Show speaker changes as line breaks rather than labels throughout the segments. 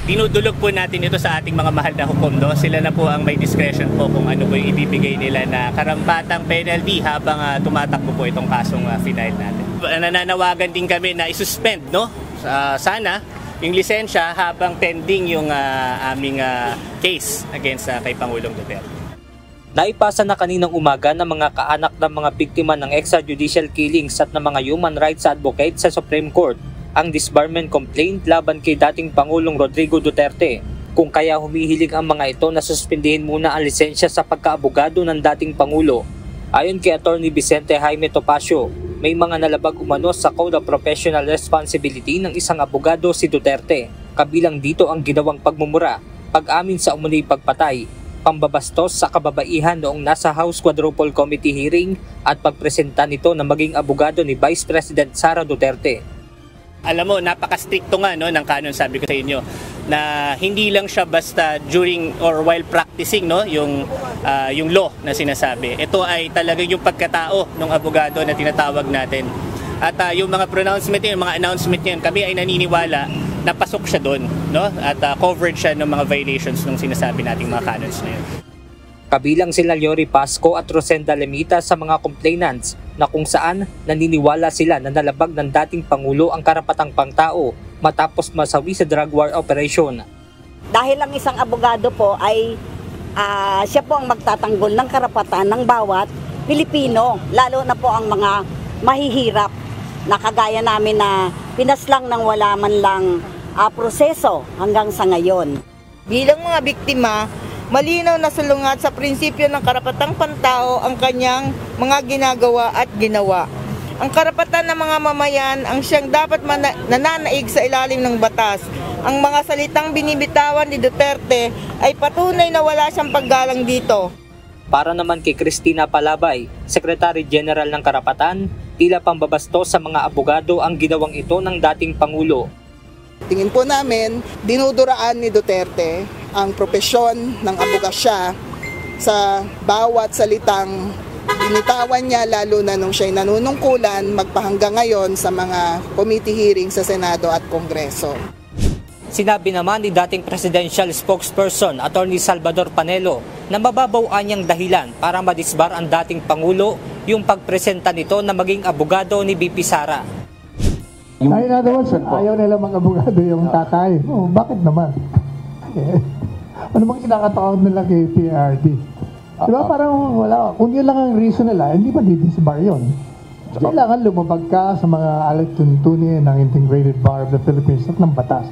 Dinudulog po natin ito sa ating mga mahal na hukom, no? Sila na po ang may discretion po kung ano po yung ibibigay nila na karampatang penalty habang tumatakbo po itong kasong final natin. Nananawagan din kami na isuspend, no? Sana yung lisensya habang pending yung aming case against kay Pangulong Duterte.
Naipasa na kaninang umaga ng mga kaanak ng mga biktima ng extrajudicial killings at ng mga human rights advocate sa Supreme Court ang disbarment complaint laban kay dating Pangulong Rodrigo Duterte, kung kaya humihiling ang mga ito na suspindihin muna ang lisensya sa pagkaabogado ng dating Pangulo. Ayon kay Attorney Vicente Jaime Topacio, may mga nalabag umano sa Code of Professional Responsibility ng isang abogado si Duterte, kabilang dito ang ginawang pagmumura, pag-amin sa umunoy pagpatay, pambabastos sa kababaihan noong nasa House Quadruple Committee hearing at pagpresenta nito na maging abogado ni Vice President Sara Duterte.
Alam mo, napaka-stricto nga, no, ng kanon, sabi ko sa inyo, na hindi lang siya basta during or while practicing, no, yung law na sinasabi. Ito ay talagang yung pagkatao ng abogado na tinatawag natin. At yung mga pronouncement niya, yung mga announcement niya, kami ay naniniwala na pasok siya doon, no, at covered siya ng mga violations ng sinasabi nating mga canons na yun.
Kabilang sila Yori Pasco at Rosenda Lemita sa mga complainants na kung saan naniniwala sila na nalabag ng dating Pangulo ang karapatang pangtao matapos masawi sa drug war operation.
Dahil ang isang abogado po ay siya po ang magtatanggol ng karapatan ng bawat Pilipino, lalo na po ang mga mahihirap na kagaya namin na pinaslang ng wala man lang proseso hanggang sa ngayon.
Bilang mga biktima, malinaw na salungat sa prinsipyo ng karapatang pantao ang kanyang mga ginagawa at ginawa. Ang karapatan ng mga mamayan ang siyang dapat nananaig sa ilalim ng batas. Ang mga salitang binibitawan ni Duterte ay patunay na wala siyang paggalang dito.
Para naman kay Cristina Palabay, Secretary General ng Karapatan, tila pambabastos sa mga abogado ang ginawang ito ng dating Pangulo.
Tingin po namin, dinuduraan ni Duterte ang propesyon ng abogasya sa bawat salitang binitawan niya, lalo na nung siya'y nanunungkulan magpahanggang ngayon sa mga committee hearing sa Senado at Kongreso.
Sinabi naman ni dating presidential spokesperson Attorney Salvador Panelo na mababaw anyang dahilan para madisbar ang dating Pangulo yung pagpresenta nito na maging abogado ni BP Sara.
In other words, ayaw nila mga abogado yung tatay. Oh, bakit naman? Ano bang kinakatawag nila kay PRD? Diba parang wala, kung yun lang ang reason nila, hindi pa didisbar yun. Kailangan lumabag ka sa mga alituntunin ng Integrated Bar of the Philippines at ng batas.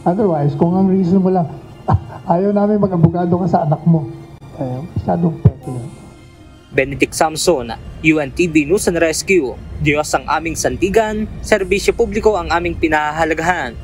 Otherwise, kung ang reason mo lang, ayaw namin mag-abogado ka sa anak mo, masyadong peke yun.
Benedict Samson, UNTV News and Rescue. Diyos ang aming sandigan, serbisyo publiko ang aming pinahahalagahan.